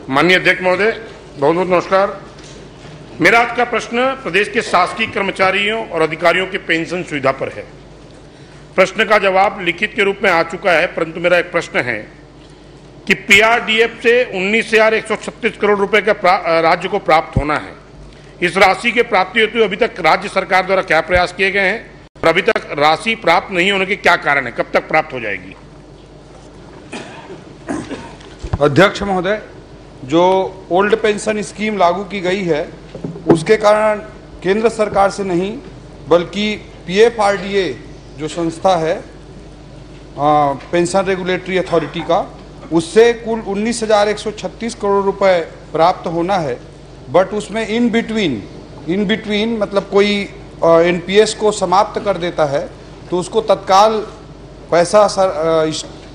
माननीय अध्यक्ष महोदय, बहुत बहुत नमस्कार। मेरा आज का प्रश्न प्रदेश के शासकीय कर्मचारियों और अधिकारियों के पेंशन सुविधा पर है। प्रश्न का जवाब लिखित के रूप में आ चुका है, परंतु मेरा एक प्रश्न है कि पीआरडीएफ से 19,136 करोड़ रुपए का राज्य को प्राप्त होना है। इस राशि के प्राप्ति हेतु अभी तक राज्य सरकार द्वारा क्या प्रयास किए गए हैं और अभी तक राशि प्राप्त नहीं होने के क्या कारण है, कब तक प्राप्त हो जाएगी? अध्यक्ष महोदय, जो ओल्ड पेंशन स्कीम लागू की गई है उसके कारण केंद्र सरकार से नहीं बल्कि पीएफआरडीए जो संस्था है पेंशन रेगुलेटरी अथॉरिटी का, उससे कुल 19,136 करोड़ रुपए प्राप्त होना है। बट उसमें इन बिटवीन मतलब कोई एनपीएस को समाप्त कर देता है तो उसको तत्काल पैसा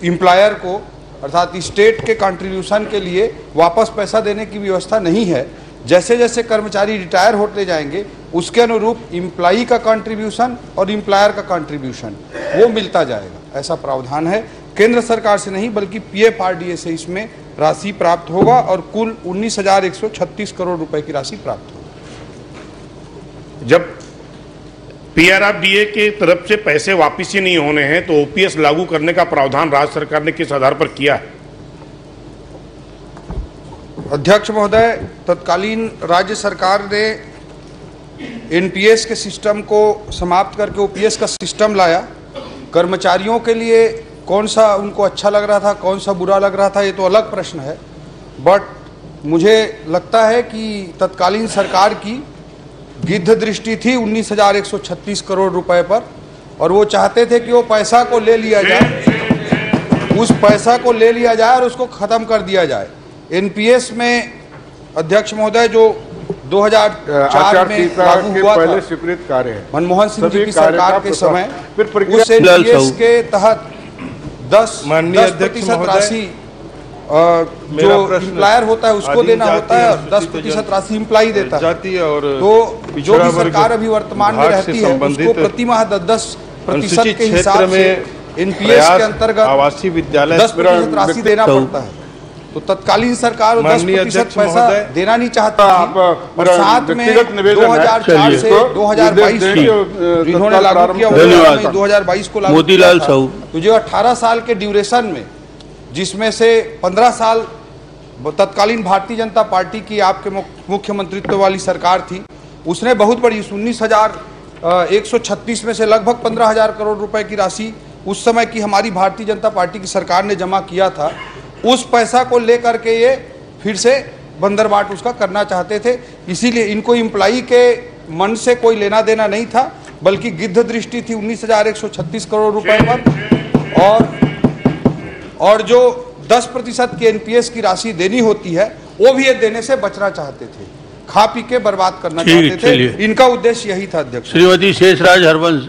एम्प्लॉयर को अर्थात स्टेट के कंट्रीब्यूशन के लिए वापस पैसा देने की व्यवस्था नहीं है। जैसे जैसे कर्मचारी रिटायर होते जाएंगे उसके अनुरूप एम्प्लॉई का कंट्रीब्यूशन और एम्प्लॉयर का कंट्रीब्यूशन वो मिलता जाएगा, ऐसा प्रावधान है। केंद्र सरकार से नहीं बल्कि पीएफआरडीए से इसमें राशि प्राप्त होगा और कुल 19,136 करोड़ रुपए की राशि प्राप्त होगी। जब पीआरडीए के तरफ से पैसे वापिस ही नहीं होने हैं तो ओपीएस लागू करने का प्रावधान राज्य सरकार ने किस आधार पर किया है? अध्यक्ष महोदय, तत्कालीन राज्य सरकार ने एनपीएस के सिस्टम को समाप्त करके ओपीएस का सिस्टम लाया। कर्मचारियों के लिए कौन सा उनको अच्छा लग रहा था, कौन सा बुरा लग रहा था, ये तो अलग प्रश्न है। बट मुझे लगता है कि तत्कालीन सरकार की गिद्ध दृष्टि थी 19,136 करोड़ रुपए पर और वो चाहते थे कि वो पैसा को ले लिया जाए, उस पैसा को ले लिया जाए और उसको ख़त्म कर दिया जाए। एनपीएस में अध्यक्ष महोदय जो 2004 में लागू हुआ था, विपरीत कार्य है मनमोहन सिंह जी की सरकार के समय उस एनपीएस के तहत 10% राशि जो एम्प्लॉयर होता है उसको देना होता है और 10% राशि एम्प्लॉई देता है। तो जो भी सरकार अभी वर्तमान में रहती है उसको प्रति माह 10% के हिसाब से एनपीएस के अंतर्गत आवासीय विद्यालय 10% राशि देना पड़ता है। तो तत्कालीन सरकार 10% पैसा देना नहीं चाहती थी और साथ में 2004 से 2022 इन्होंने लागू किया, 2022 को लागू किया था। तो जो 18 साल के ड्यूरेशन में जिसमें से 15 साल तत्कालीन भारतीय जनता पार्टी की आपके मुख्यमंत्रित्व वाली सरकार थी, उसने बहुत बड़ी 19,136 में से लगभग 15,000 करोड़ रुपए की राशि उस समय की हमारी भारतीय जनता पार्टी की सरकार ने जमा किया था। उस पैसा को लेकर के ये फिर से बंदरबाट उसका करना चाहते थे। इसीलिए इनको एम्प्लॉई के मन से कोई लेना देना नहीं था बल्कि गिद्ध दृष्टि थी 19,136 करोड़ रुपए पर और जो 10% की एनपीएस की राशि देनी होती है वो भी ये देने से बचना चाहते थे, खा पी के बर्बाद करना चाहते थे। इनका उद्देश्य यही था। अध्यक्ष श्रीमती शेषराज हरवंश।